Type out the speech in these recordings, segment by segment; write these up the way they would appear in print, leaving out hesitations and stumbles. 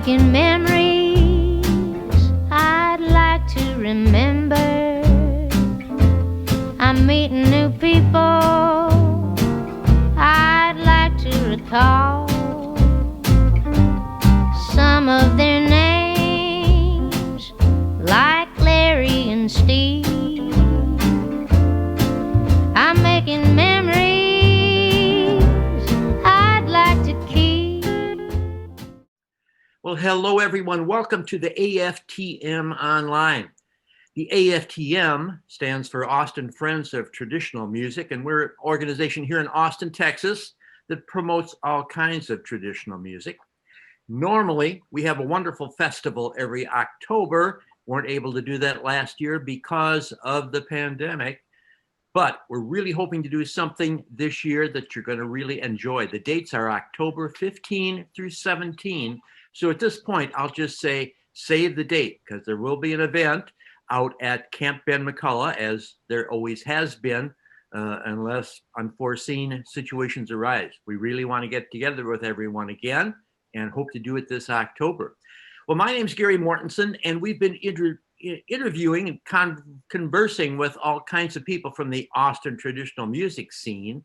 making memories I'd like to remember. I'm meeting new people I'd like to recall. Some of their names, like Larry and Steve. I'm making memories I'd like to keep. Well, hello, everyone. Welcome to the AFTM Online. The AFTM stands for Austin Friends of Traditional Music, and we're an organization here in Austin, Texas, that promotes all kinds of traditional music. Normally, we have a wonderful festival every October. Weren't able to do that last year because of the pandemic, but we're really hoping to do something this year that you're going to really enjoy. The dates are October 15 through 17. So at this point, I'll just say, save the date, because there will be an event out at Camp Ben McCullough, as there always has been, unless unforeseen situations arise. We really want to get together with everyone again and hope to do it this October. Well, my name's Gary Mortensen, and we've been interviewing and conversing with all kinds of people from the Austin traditional music scene.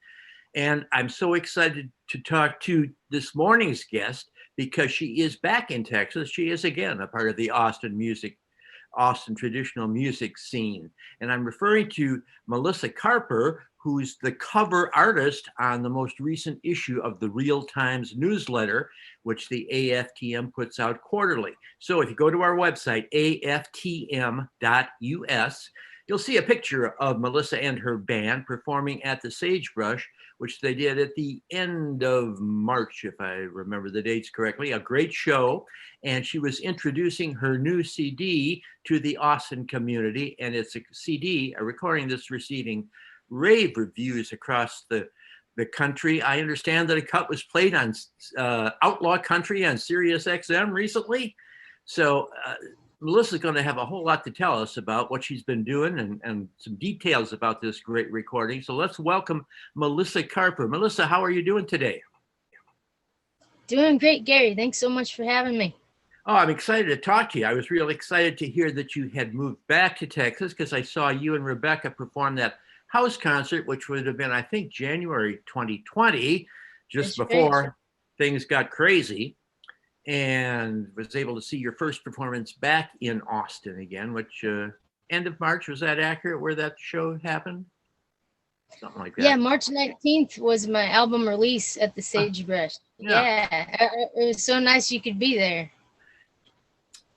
And I'm so excited to talk to this morning's guest because she is back in Texas. She is again a part of the Austin traditional music scene. And I'm referring to Melissa Carper, who's the cover artist on the most recent issue of the Real Times newsletter, which the AFTM puts out quarterly. So if you go to our website, aftm.us, you'll see a picture of Melissa and her band performing at the Sagebrush, which they did at the end of March, if I remember the dates correctly. A great show. And she was introducing her new CD to the Austin community. And it's a CD, a recording that's receiving rave reviews across the country. I understand that a cut was played on Outlaw Country on Sirius XM recently. So Melissa's going to have a whole lot to tell us about what she's been doing and some details about this great recording. So let's welcome Melissa Carper. Melissa, how are you doing today? Doing great, Gary. Thanks so much for having me. Oh, I'm excited to talk to you. I was really excited to hear that you had moved back to Texas because I saw you and Rebecca perform that house concert, which would have been, I think, January 2020, just before things got crazy, and was able to see your first performance back in Austin again, which end of March, was that accurate where that show happened? Something like that. Yeah, March 19th was my album release at the Sagebrush. Yeah, it was so nice you could be there.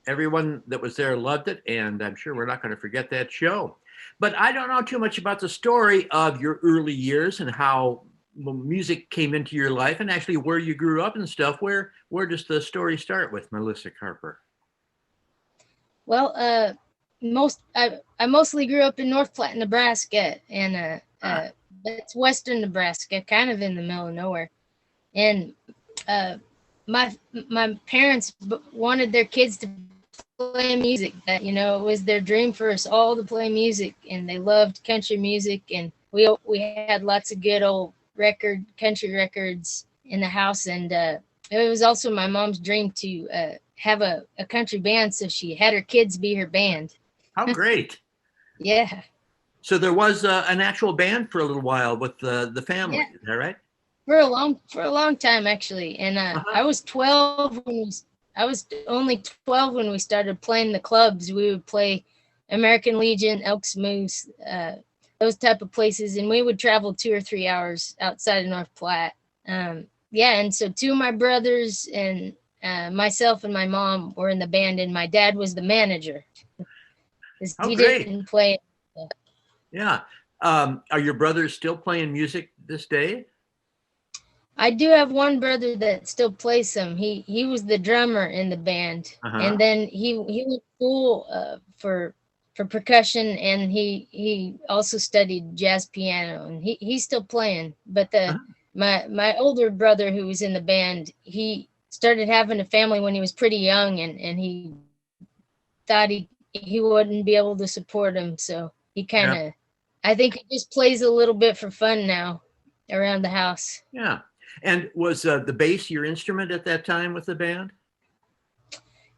Everyone that was there loved it, and I'm sure we're not going to forget that show. But I don't know too much about the story of your early years and how music came into your life and actually where you grew up and stuff. Where does the story start with Melissa Carper? Well, I mostly grew up in North Platte, Nebraska, and that's western Nebraska, kind of in the middle of nowhere. And my parents wanted their kids to play music. That, you know, it was their dream for us all to play music, and they loved country music, and we had lots of good old country records in the house. And it was also my mom's dream to have a country band, so she had her kids be her band. How great. Yeah. So there was an actual band for a little while with the family. Yeah. Is that right? For a long time, actually. And I was 12 I was only 12 when we started playing the clubs. We would play American Legion, Elks Moose, those type of places, and we would travel 2 or 3 hours outside of North Platte. And so two of my brothers and myself and my mom were in the band, and my dad was the manager. He didn't play. Yeah. Are your brothers still playing music this day? I do have one brother that still plays some. He was the drummer in the band, and then he went to school for percussion, and he also studied jazz piano, and he's still playing. But my older brother, who was in the band, he started having a family when he was pretty young, and he thought he wouldn't be able to support him, so he kind of, I think he just plays a little bit for fun now around the house. Yeah. And was the bass your instrument at that time with the band?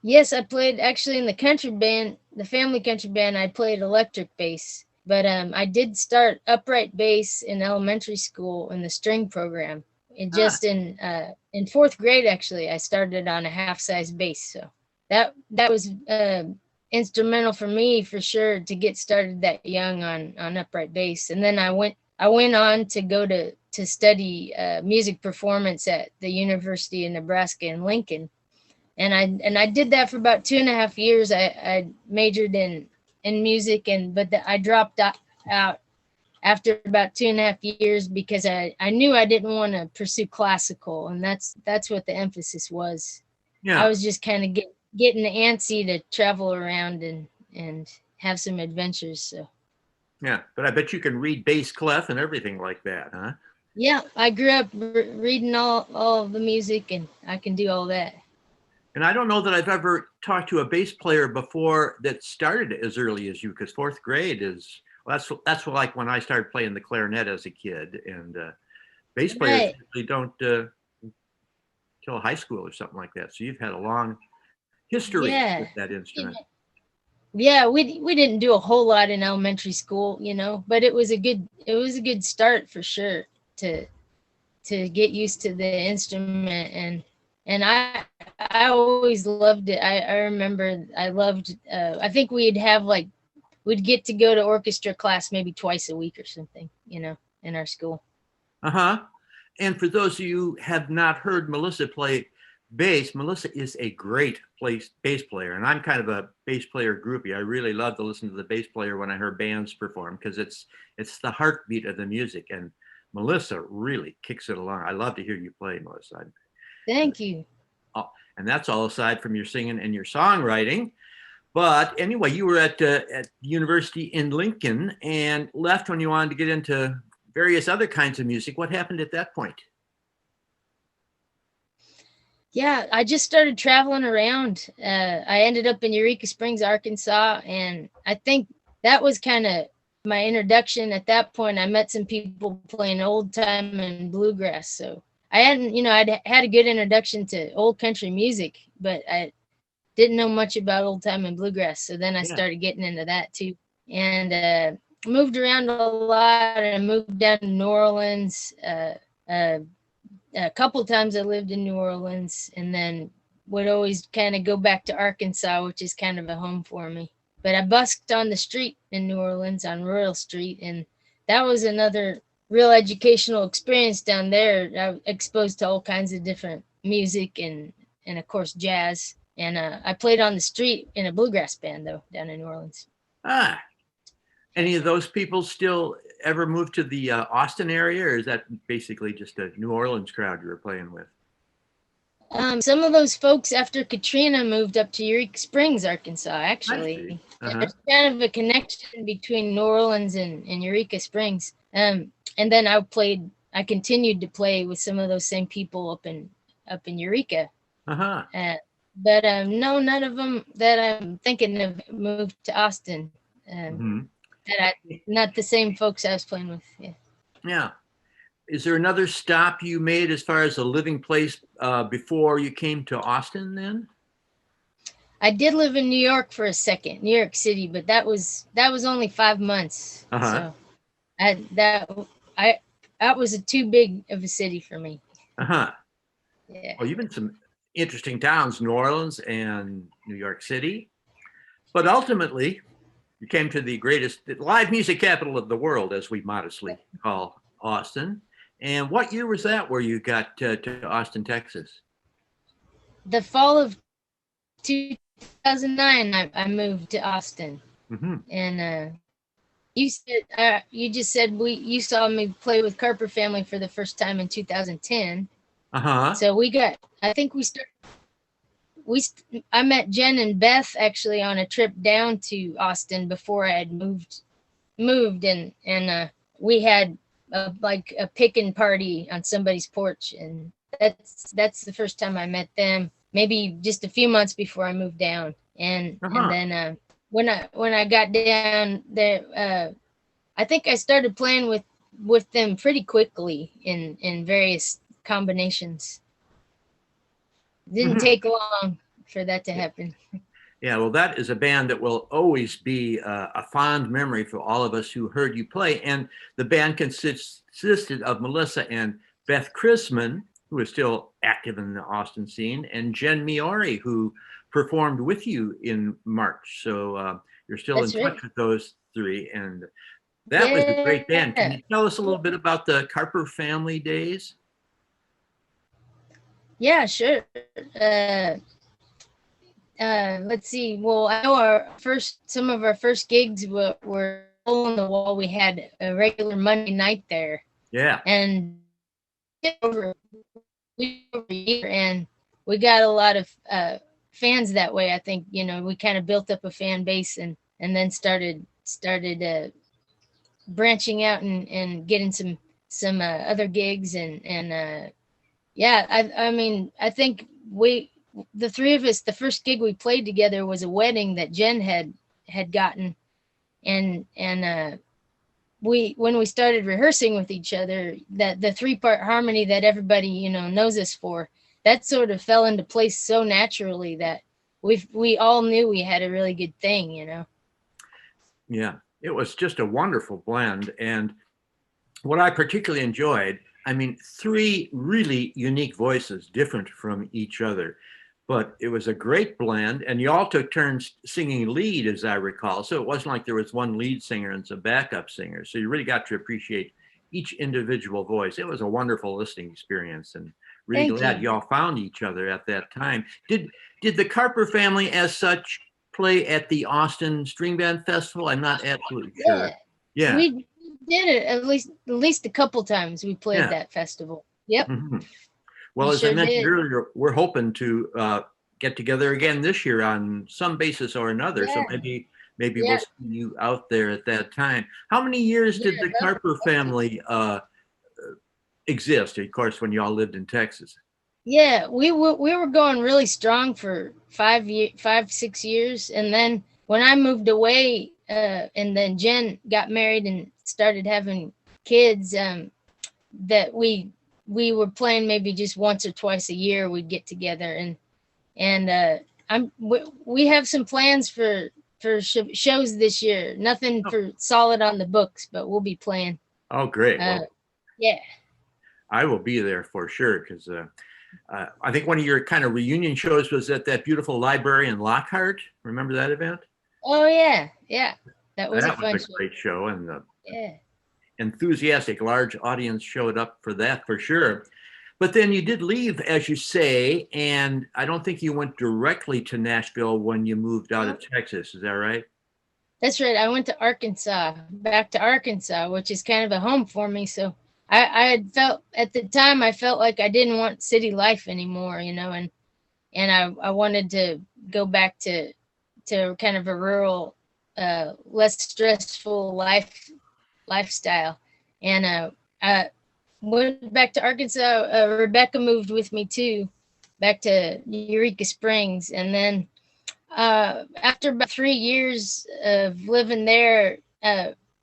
Yes, I played actually in the country band, the family country band. I played electric bass, but I did start upright bass in elementary school in the string program. And Ah, just in fourth grade, actually, I started on a half-size bass. So that was instrumental for me for sure to get started that young on upright bass. And then I went on to go to study music performance at the University of Nebraska in Lincoln, and I did that for about 2.5 years. I majored in music, I dropped out after about 2.5 years because I knew I didn't want to pursue classical, and that's what the emphasis was. I yeah, was just kind of getting antsy to travel around and have some adventures. So yeah. But I bet you can read bass clef and everything like that, huh? yeah, I grew up reading all of the music, and I can do all that. And I don't know that I've ever talked to a bass player before that started as early as you, because fourth grade is, well, that's like when I started playing the clarinet as a kid, and bass players Right. usually don't till high school or something like that. So you've had a long history Yeah. with that instrument. Yeah, we didn't do a whole lot in elementary school, but it was a good start for sure to to get used to the instrument, and I always loved it. I remember I loved I think we'd get to go to orchestra class maybe twice a week or something, in our school. Uh-huh. And for those of you who have not heard Melissa play bass, Melissa is a great bass player. And I'm kind of a bass player groupie. I really love to listen to the bass player when I hear bands perform because it's the heartbeat of the music. And Melissa really kicks it along. I love to hear you play, Melissa. Thank you. Oh, and that's all aside from your singing and your songwriting. But anyway, you were at university in Lincoln and left when you wanted to get into various other kinds of music. What happened at that point? Yeah, I just started traveling around. I ended up in Eureka Springs, Arkansas, and I think that was kind of my introduction. At that point, I met some people playing old time and bluegrass. So I hadn't, I'd had a good introduction to old country music, but I didn't know much about old time and bluegrass. So then I Yeah. started getting into that too, and moved around a lot. And moved down to New Orleans. Uh, a couple times I lived in New Orleans, and then would always kind of go back to Arkansas, which is kind of a home for me. But I busked on the street in New Orleans on Royal Street, and that was another real educational experience down there. I was exposed to all kinds of different music and of course jazz. And I played on the street in a bluegrass band though down in New Orleans. Ah, any of those people still ever move to the Austin area, or is that basically just a New Orleans crowd you were playing with? Some of those folks after Katrina moved up to Eureka Springs, Arkansas, I see. actually. Uh-huh. There's kind of a connection between New Orleans and Eureka Springs. And then I continued to play with some of those same people up in Eureka. Uh-huh. But no, none of them that I'm thinking of moved to Austin. Hmm. Not the same folks I was playing with. Yeah. Yeah. Is there another stop you made as far as a living place before you came to Austin then? I did live in New York for a second, New York City, but that was only 5 months. Uh-huh. So I that was too big of a city for me. Uh-huh. Yeah. Well, you've been some interesting towns, New Orleans and New York City. But ultimately, you came to the greatest live music capital of the world, as we modestly call Austin. And what year was that where you got to Austin, Texas? The fall of 2009, I moved to Austin, Mm-hmm. and you just said you saw me play with Carper Family for the first time in 2010. Uh-huh. So I think I met Jen and Beth actually on a trip down to Austin before I had moved, and we had like a picking party on somebody's porch, and that's the first time I met them. Maybe just a few months before I moved down, and Uh-huh. then when I got down there, I think I started playing with them pretty quickly in various combinations. Didn't Mhm. take long. for that to happen. Yeah, well, that is a band that will always be a fond memory for all of us who heard you play. And the band consisted of Melissa and Beth Chrisman, who is still active in the Austin scene, and Jen Miori, who performed with you in March. So you're still That's in right. touch with those three. And that was a great band. Can you tell us a little bit about the Carper Family days? Yeah, sure. Let's see. Well, I know some of our first gigs were hole in the wall. We had a regular Monday night there, Yeah. and over a year, and we got a lot of fans that way. I think we kind of built up a fan base, and then started branching out and getting some other gigs, and yeah. I mean, I think the three of us, the first gig we played together was a wedding that Jen had gotten, and when we started rehearsing with each other, that the 3-part harmony that everybody knows us for, that sort of fell into place so naturally that we all knew we had a really good thing. Yeah, it was just a wonderful blend. And what I particularly enjoyed, I mean, 3 really unique voices, different from each other, but it was a great blend. And you all took turns singing lead, as I recall. So it wasn't like there was one lead singer and some backup singers. So you really got to appreciate each individual voice. It was a wonderful listening experience, and really glad you all found each other at that time. Did the Carper family as such play at the Austin String Band Festival? I'm not absolutely sure. Yeah. We did it at least a couple times. We played that festival. Yep. Mm-hmm. Well, as I mentioned earlier, we're hoping to get together again this year on some basis or another. So maybe we'll see you out there at that time. How many years did the Carper family exist? Of course, when you all lived in Texas. Yeah, we were going really strong for 5-6 years, and then when I moved away, and then Jen got married and started having kids, that we were playing maybe just once or twice a year. We'd get together, and we have some plans for shows this year. Nothing for solid on the books, but we'll be playing. Oh, great! Well, yeah, I will be there for sure, because I think one of your kind of reunion shows was at that beautiful library in Lockhart. Remember that event? Oh yeah, that was a great show, and yeah. Enthusiastic large audience showed up for that for sure. But then you did leave, as you say, and I don't think you went directly to Nashville when you moved out of Texas. Is that right? That's right. I went to Arkansas, back to Arkansas, which is kind of a home for me. So I had felt at the time, I felt like I didn't want city life anymore, and I wanted to go back to kind of a rural, less stressful lifestyle. And I went back to Arkansas. Rebecca moved with me too, back to Eureka Springs. And then after about 3 years of living there,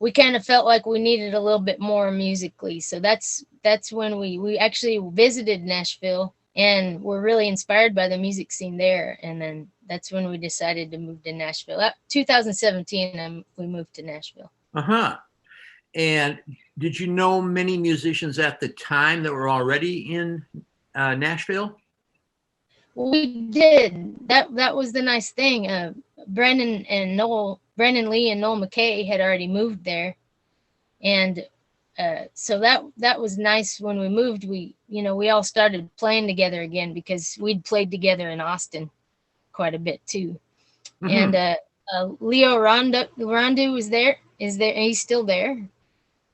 we kind of felt like we needed a little bit more musically. So that's when we actually visited Nashville, and were really inspired by the music scene there. And then that's when we decided to move to Nashville. 2017, we moved to Nashville. Uh-huh. And did you know many musicians at the time that were already in Nashville? We did. That was the nice thing. Brendan Lee and Noel McKay had already moved there, and so that was nice. When we moved, we all started playing together again, because we'd played together in Austin quite a bit too. Mm-hmm. And Leo Rondu is there. He's still there.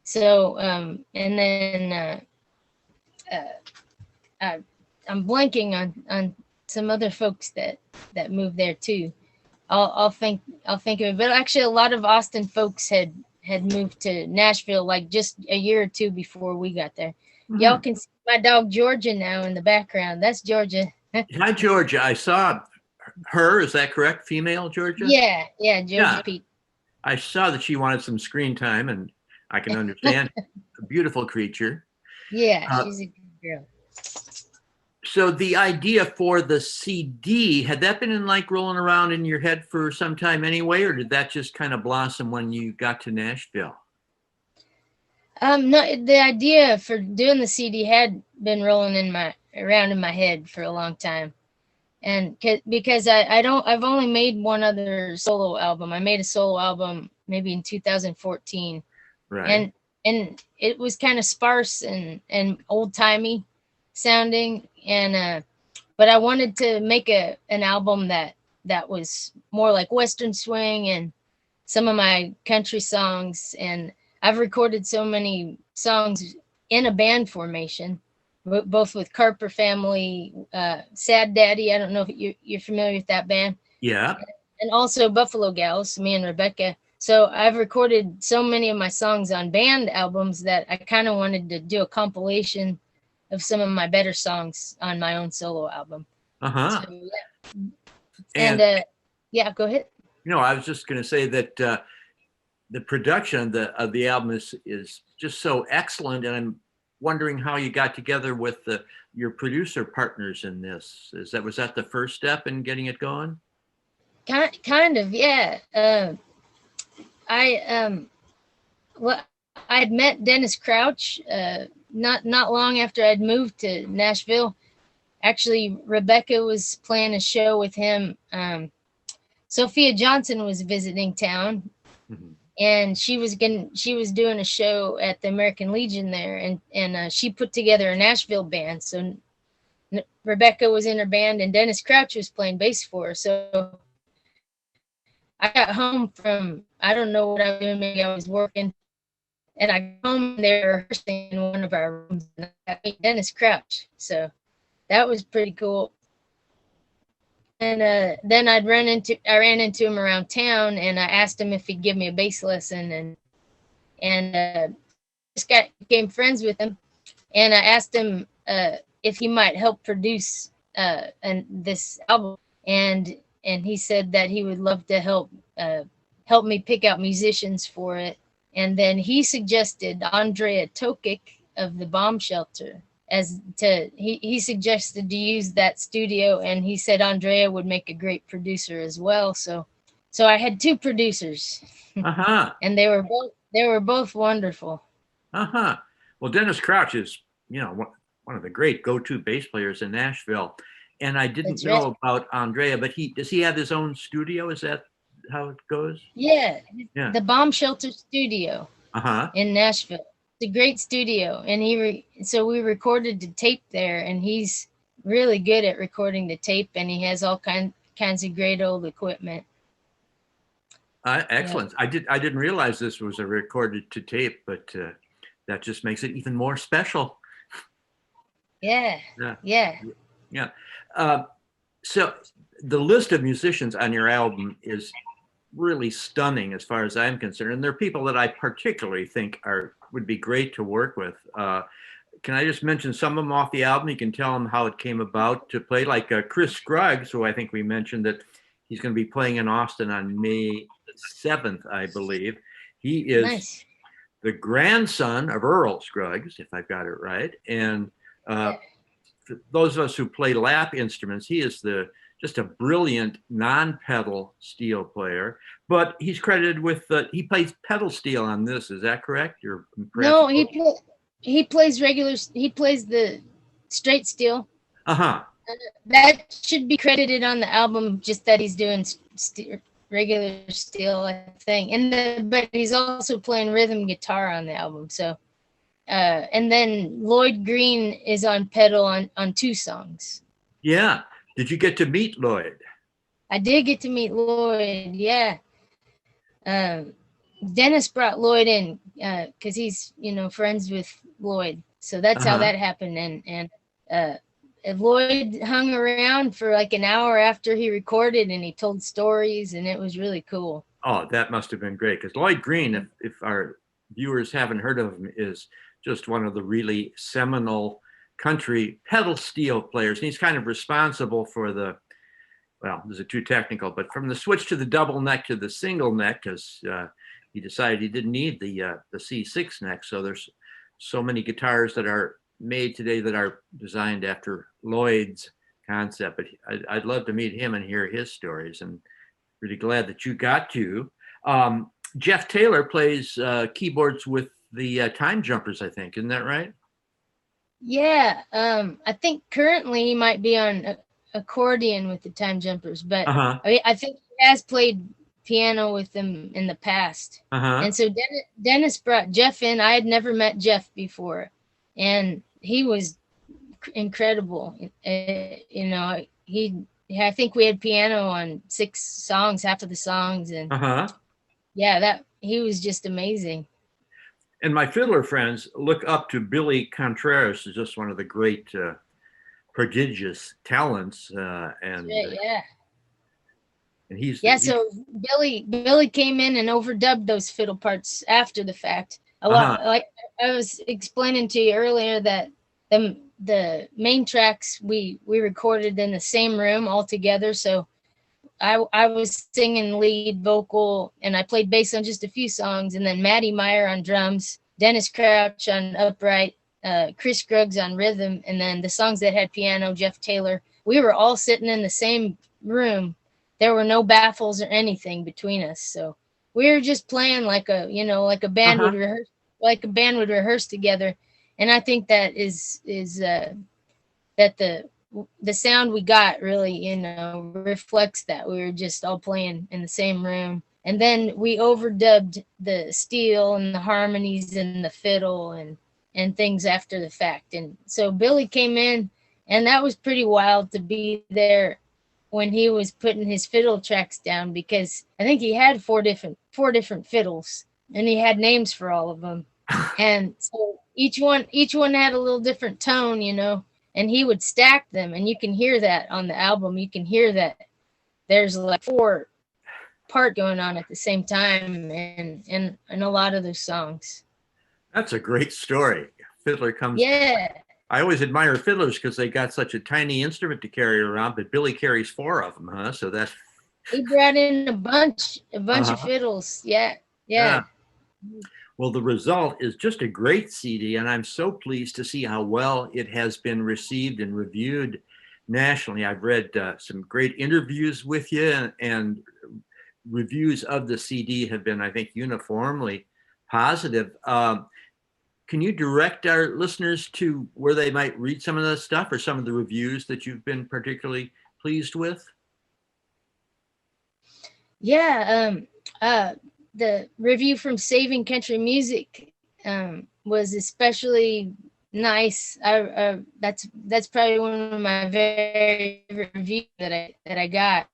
So and then I'm blanking on some other folks that moved there too. I'll think of it. But actually, a lot of Austin folks had moved to Nashville like just a year or two before we got there. Mm-hmm. Y'all can see my dog Georgia now in the background. That's Georgia. Hi, Georgia. I saw her. Is that correct? Female Georgia? Yeah, Georgia Pete. I saw that she wanted some screen time, and I can understand. A beautiful creature. Yeah, she's a good girl. So the idea for the CD, had that been like rolling around in your head for some time anyway, or did that just kind of blossom when you got to Nashville? No, the idea for doing the CD had been rolling around in my head for a long time, and because I've only made one other solo album. I made a solo album maybe in 2014, Right. and it was kind of sparse and old timey sounding, and but I wanted to make an album that was more like Western swing and some of my country songs. And I've recorded so many songs in a band formation, both with Carper Family, Sad Daddy. I don't know if you're familiar with that band. Yeah. And also Buffalo Gals, me and Rebecca. So I've recorded so many of my songs on band albums that I kind of wanted to do a compilation of some of my better songs on my own solo album. Uh-huh. So, yeah. And yeah, go ahead. I was just going to say that the production of the album is just so excellent, and I'm wondering how you got together with your producer partners in this. Was that the first step in getting it going? Kind of, yeah. I had met Dennis Crouch not long after I'd moved to Nashville. Actually, Rebecca was playing a show with him. Sophia Johnson was visiting town, mm-hmm. and she was doing a show at the American Legion there, and she put together a Nashville band. So Rebecca was in her band, and Dennis Crouch was playing bass for her. So I got home from, I don't know what I was doing, maybe I was working, and I got home and they were rehearsing in one of our rooms, and I met Dennis Crouch. So that was pretty cool. And then I ran into him around town, and I asked him if he'd give me a bass lesson, and just became friends with him. And I asked him if he might help produce this album, and he said that he would love to help me pick out musicians for it. And then he suggested Andrea Tokic of the Bomb Shelter. He suggested to use that studio, and he said Andrea would make a great producer as well. So I had two producers, and they were both wonderful. Well, Dennis Crouch is one of the great go-to bass players in Nashville, and I didn't know about Andrea, but does he have his own studio? Is that how it goes? Yeah. The Bomb Shelter studio in Nashville. It's a great studio, and so we recorded the tape there, and he's really good at recording the tape, and he has all kinds of great old equipment. Excellent. Yeah. I didn't realize this was a recorded to tape, but that just makes it even more special. Yeah. So the list of musicians on your album is really stunning as far as I'm concerned, and there are people that I particularly think would be great to work with. Can I just mention some of them off the album? You can tell them how it came about to play, like Chris Scruggs, who I think we mentioned that he's going to be playing in Austin on May 7th, I believe. He is the grandson of Earl Scruggs, if I've got it right. And for those of us who play lap instruments, he is just a brilliant non-pedal steel player, but he's credited with he plays pedal steel on this. Is that correct? No, he plays he plays the straight steel. That should be credited on the album, just that he's doing regular steel, I think. But he's also playing rhythm guitar on the album. So, and then Lloyd Green is on pedal on two songs. Yeah. Did you get to meet Lloyd? I did get to meet Lloyd, yeah. Dennis brought Lloyd in because he's, friends with Lloyd. So that's how that happened. And Lloyd hung around for like an hour after he recorded, and he told stories, and it was really cool. Oh, that must have been great, because Lloyd Green, if our viewers haven't heard of him, is just one of the really seminal country pedal steel players. And he's kind of responsible for this is too technical, but from the switch to the double neck to the single neck, because he decided he didn't need the C6 neck. So there's so many guitars that are made today that are designed after Lloyd's concept, but I'd love to meet him and hear his stories, and really glad that you got to. Jeff Taylor plays keyboards with the Time Jumpers, I think. Isn't that right? Yeah, I think currently he might be on accordion with the Time Jumpers, but Uh-huh. I think he has played piano with them in the past. Uh-huh. And so Dennis brought Jeff in. I had never met Jeff before, and he was incredible. I think we had piano on 6 songs, half of the songs, and Uh-huh. yeah, that he was just amazing. And my fiddler friends look up to Billy Contreras as just one of the great, prodigious talents, and Yeah. and he's So Billy came in and overdubbed those fiddle parts after the fact. A lot, like I was explaining to you earlier, that the main tracks we recorded in the same room all together. So I was singing lead vocal, and I played bass on just a few songs, and then Matty Meyer on drums, Dennis Crouch on upright, Chris Scruggs on rhythm, and then the songs that had piano, Jeff Taylor. We were all sitting in the same room. There were no baffles or anything between us, so we were just playing like a band would rehearse, together. And I think that is that the sound we got really, reflects that. We were just all playing in the same room. And then we overdubbed the steel and the harmonies and the fiddle and things after the fact. And so Billy came in, and that was pretty wild to be there when he was putting his fiddle tracks down, because I think he had four different fiddles, and he had names for all of them. And so each one had a little different tone, and he would stack them, and you can hear that on the album. You can hear that there's like 4 part going on at the same time, and a lot of those songs. That's a great story. Fiddler comes. Yeah. I always admire fiddlers because they got such a tiny instrument to carry around, but Billy carries 4 of them, huh? So that's. He brought in a bunch of fiddles. Yeah. Well, the result is just a great CD, and I'm so pleased to see how well it has been received and reviewed nationally. I've read some great interviews with you, and reviews of the CD have been, I think, uniformly positive. Can you direct our listeners to where they might read some of the stuff or some of the reviews that you've been particularly pleased with? Yeah. The review from Saving Country Music was especially nice. That's probably one of my very favorite reviews that I got.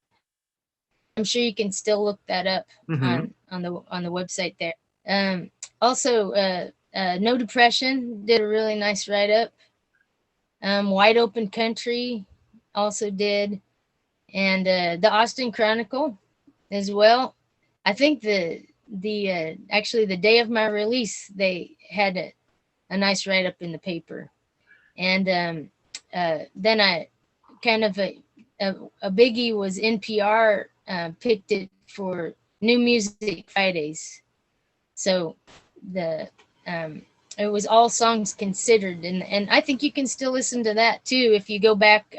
I'm sure you can still look that up on the website there. Also, No Depression did a really nice write-up. Wide Open Country also did, and the Austin Chronicle as well. I think actually the day of my release, they had a nice write-up in the paper. And then I kind of a biggie was NPR picked it for New Music Fridays. So it was all songs considered, and I think you can still listen to that too if you go back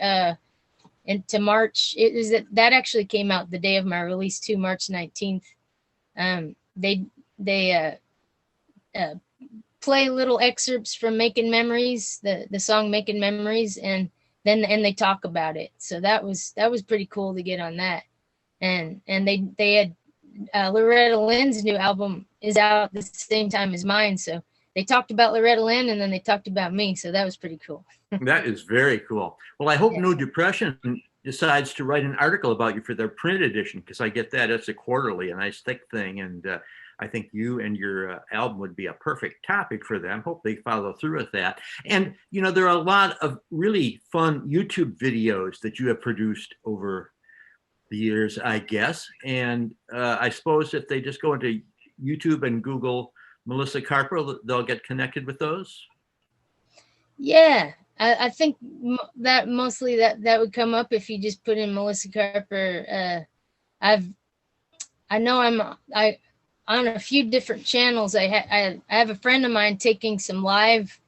into March. It is that actually came out the day of my release too, March 19th. They play little excerpts from Making Memories, the song Making Memories, and they talk about it. So that was pretty cool to get on that. And they had Loretta Lynn's new album is out at the same time as mine, so they talked about Loretta Lynn, and then they talked about me, so that was pretty cool. That is very cool. Well, I hope No Depression decides to write an article about you for their print edition, because I get that. It's a quarterly, a nice thick thing, and I think you and your album would be a perfect topic for them. Hope they follow through with that. And, there are a lot of really fun YouTube videos that you have produced over the years, I guess. And I suppose if they just go into YouTube and Google Melissa Carper, they'll get connected with those? Yeah, I think that mostly that would come up if you just put in Melissa Carper. I know I'm on a few different channels. I have a friend of mine taking some live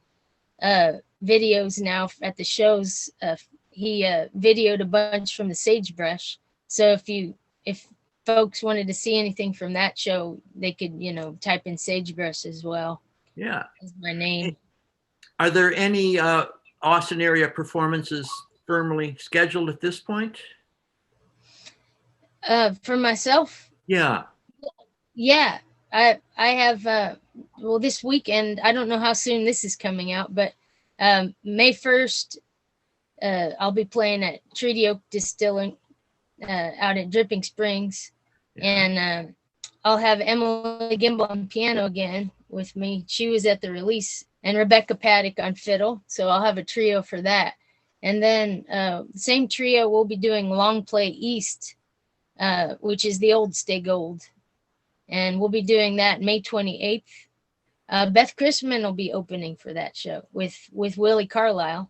videos now at the shows. He videoed a bunch from the Sagebrush. So if folks wanted to see anything from that show, they could, type in Sagebrush as well. Yeah. As my name. Are there any Austin area performances firmly scheduled at this point? For myself? Yeah. Yeah. I have well, this weekend, I don't know how soon this is coming out, but May 1st, I'll be playing at Treaty Oak Distilling out at Dripping Springs. Yeah. And I'll have Emily Gimbel on piano again with me. She was at the release, and Rebecca Paddock on fiddle. So I'll have a trio for that. And then same trio, we'll be doing Long Play East, which is the old Stay Gold. And we'll be doing that May 28th. Beth Chrisman will be opening for that show with Willie Carlisle.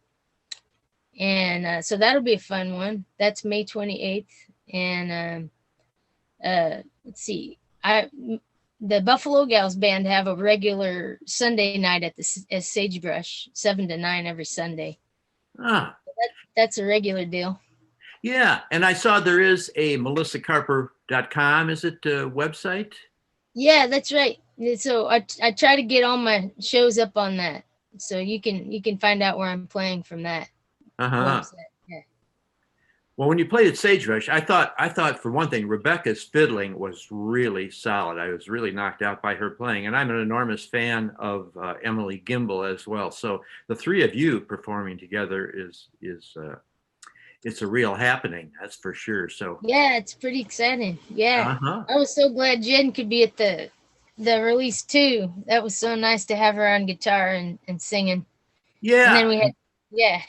And so that'll be a fun one. That's May 28th. And let's see. The Buffalo Gals band have a regular Sunday night at Sagebrush, 7 to 9 every Sunday. Ah. That's a regular deal. Yeah, and I saw there is a melissacarper.com, is it a website? Yeah, that's right. So I try to get all my shows up on that, so you can find out where I'm playing from that website. Yeah. Well, when you played at Sagebrush, I thought for one thing, Rebecca's fiddling was really solid. I was really knocked out by her playing, and I'm an enormous fan of Emily Gimbel as well. So the three of you performing together is it's a real happening, that's for sure. So yeah, it's pretty exciting. Yeah, I was so glad Jen could be at the release too. That was so nice to have her on guitar and singing. Yeah, and then we had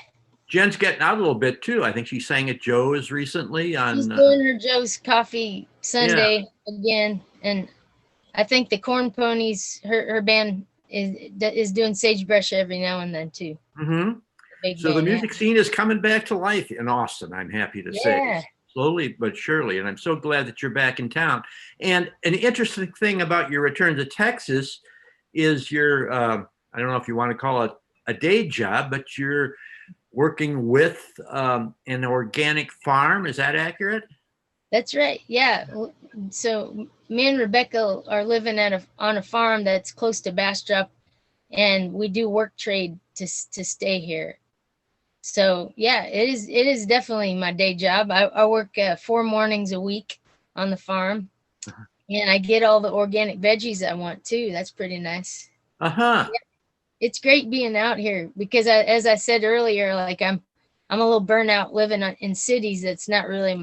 Jen's getting out a little bit too. I think she sang at Joe's recently. She's doing her Joe's Coffee Sunday again, and I think the Corn Ponies, her band is doing Sagebrush every now and then too. Mm-hmm. So the music scene is coming back to life in Austin, I'm happy to say, slowly but surely. And I'm so glad that you're back in town. And an interesting thing about your return to Texas is your, I don't know if you want to call it a day job, but you're working with an organic farm. Is that accurate? That's right. Yeah. So me and Rebecca are living on a farm that's close to Bastrop, and we do work trade to stay here. So yeah, it is definitely my day job. I work 4 mornings a week on the farm, and I get all the organic veggies I want too. That's pretty nice. Yeah, it's great being out here because as I said earlier, like I'm a little burnout living in cities. That's not really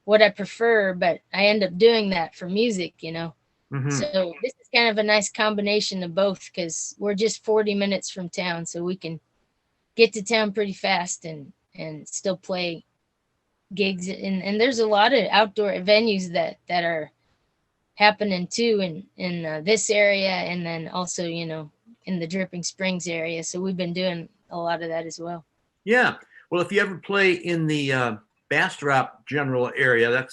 what I prefer, but I end up doing that for music, Mm-hmm. So this is kind of a nice combination of both because we're just 40 minutes from town, so we can get to town pretty fast and still play gigs. And there's a lot of outdoor venues that are happening too in this area, and then also, in the Dripping Springs area. So we've been doing a lot of that as well. Yeah. Well, if you ever play in the Bastrop general area,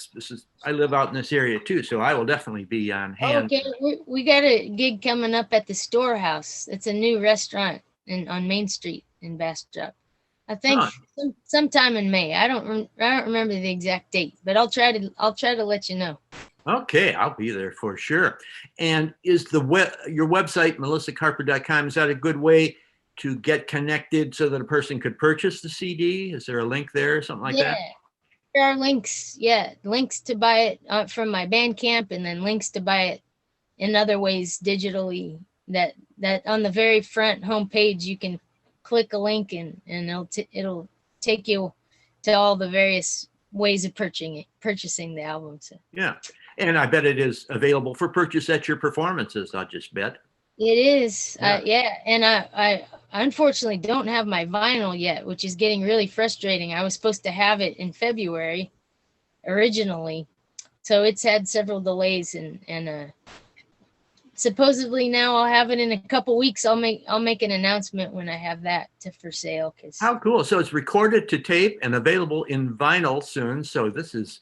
I live out in this area too, so I will definitely be on hand. Okay, we got a gig coming up at the Storehouse. It's a new restaurant on Main Street in Bastrop. I think sometime in May. I don't remember the exact date, but I'll try to let you know. Okay, I'll be there for sure. And is your website, melissacarper.com, is that a good way to get connected so that a person could purchase the CD? Is there a link there or something like that? There are links. Yeah, links to buy it from my Bandcamp, and then links to buy it in other ways digitally. That on the very front homepage, you can click a link and it'll take you to all the various ways of purchasing the album. So. Yeah, and I bet it is available for purchase at your performances. I'll just bet. It is. And I unfortunately don't have my vinyl yet, which is getting really frustrating. I was supposed to have it in February originally, so it's had several delays, and supposedly now I'll have it in a couple weeks. I'll make an announcement when I have that for sale. How cool. So it's recorded to tape and available in vinyl soon. So this is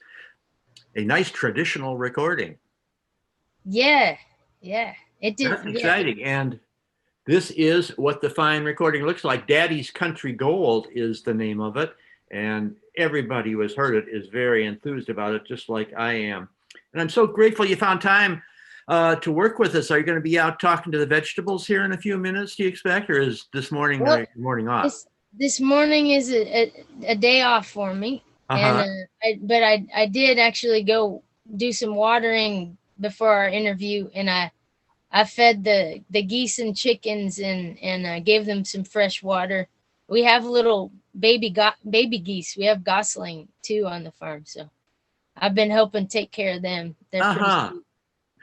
a nice traditional recording. Yeah. That's exciting. And This is what the fine recording looks like. Daddy's Country Gold is the name of it. And everybody who has heard it is very enthused about it, just like I am. And I'm so grateful you found time to work with us. Are you going to be out talking to the vegetables here in a few minutes, do you expect? Or is this morning morning off? This morning is a day off for me. And I did actually go do some watering before our interview, and I fed the geese and chickens and gave them some fresh water. We have little baby geese. We have gosling too on the farm, so I've been helping take care of them. They're pretty sweet.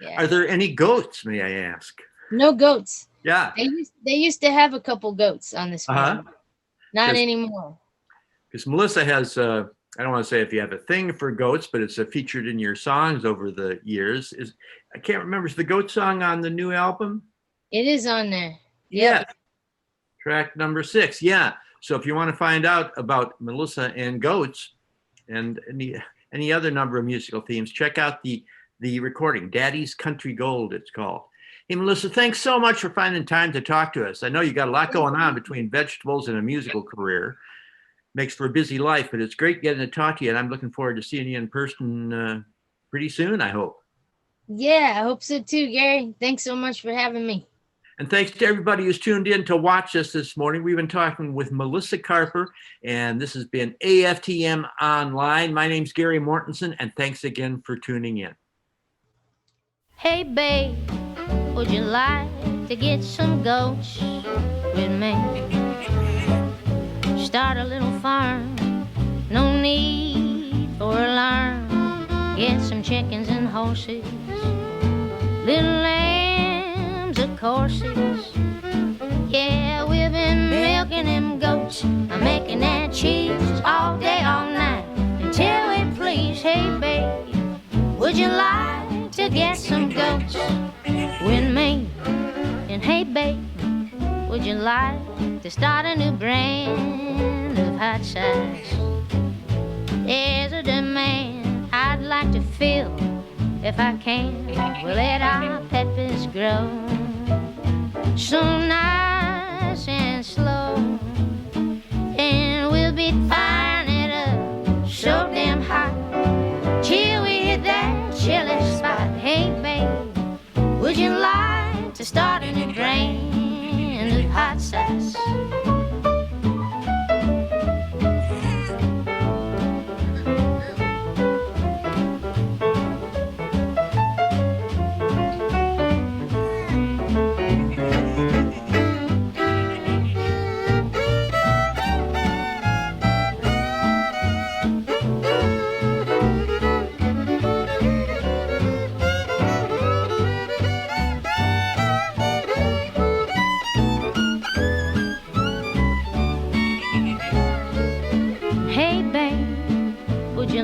Yeah. Are there any goats, may I ask? No goats. Yeah. They used to have a couple goats on this farm. Not anymore. Because Melissa has, I don't want to say if you have a thing for goats, but it's featured in your songs over the years. I can't remember, is the goat song on the new album? It is on there. Yeah. Track number 6. Yeah. So if you want to find out about Melissa and goats and any other number of musical themes, check out the recording, Daddy's Country Gold, it's called. Hey, Melissa, thanks so much for finding time to talk to us. I know you got a lot going on between vegetables and a musical career. Makes for a busy life, but it's great getting to talk to you, and I'm looking forward to seeing you in person pretty soon, I hope. Yeah, I hope so too, Gary. Thanks so much for having me. And thanks to everybody who's tuned in to watch us this morning. We've been talking with Melissa Carper, and this has been AFTM Online. My name's Gary Mortensen, and thanks again for tuning in. Hey, babe, would you like to get some goats with me? Start a little farm, no need for alarm. Get some chickens and horses, little lambs, of courses. Yeah, we've been milking them goats, I'm making that cheese all day, all night, until we please. Hey, babe, would you like to get some goats with me? And hey, babe, would you like to start a new brand of hot sauce? There's a demand I'd like to fill if I can. We'll let our peppers grow so nice and slow, and we'll be firing it up so damn hot till we hit that chilly spot. Hey, babe, would you like to start a new brand of hot sauce?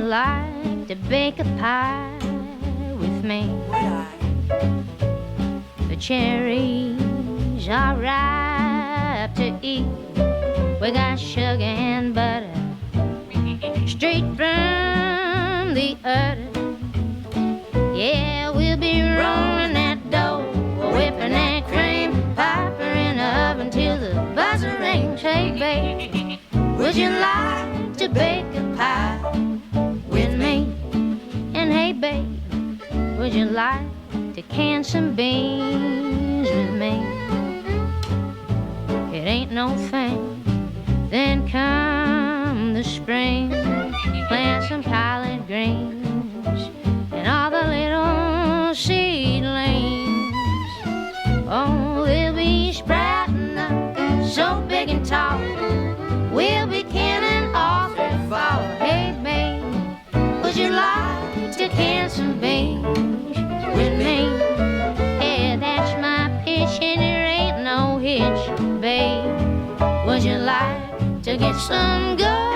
Like to bake a pie with me? The cherries are ripe to eat. We got sugar and butter straight from the udder. Yeah, we'll be rolling that dough, whipping that cream, piping in the oven till the buzzer rings. Hey, babe, would you like to bake a pie with me? And hey, babe, would you like to can some beans with me? It ain't no thing. Then come the spring, plant some collard greens and all the little seedlings. Oh, they'll be sprouting up so big and tall. We'll be canning all through fall. Hey, babe, would you like to can some beans with me? Yeah, that's my pitch and there ain't no hitch, babe. Would you like to get some good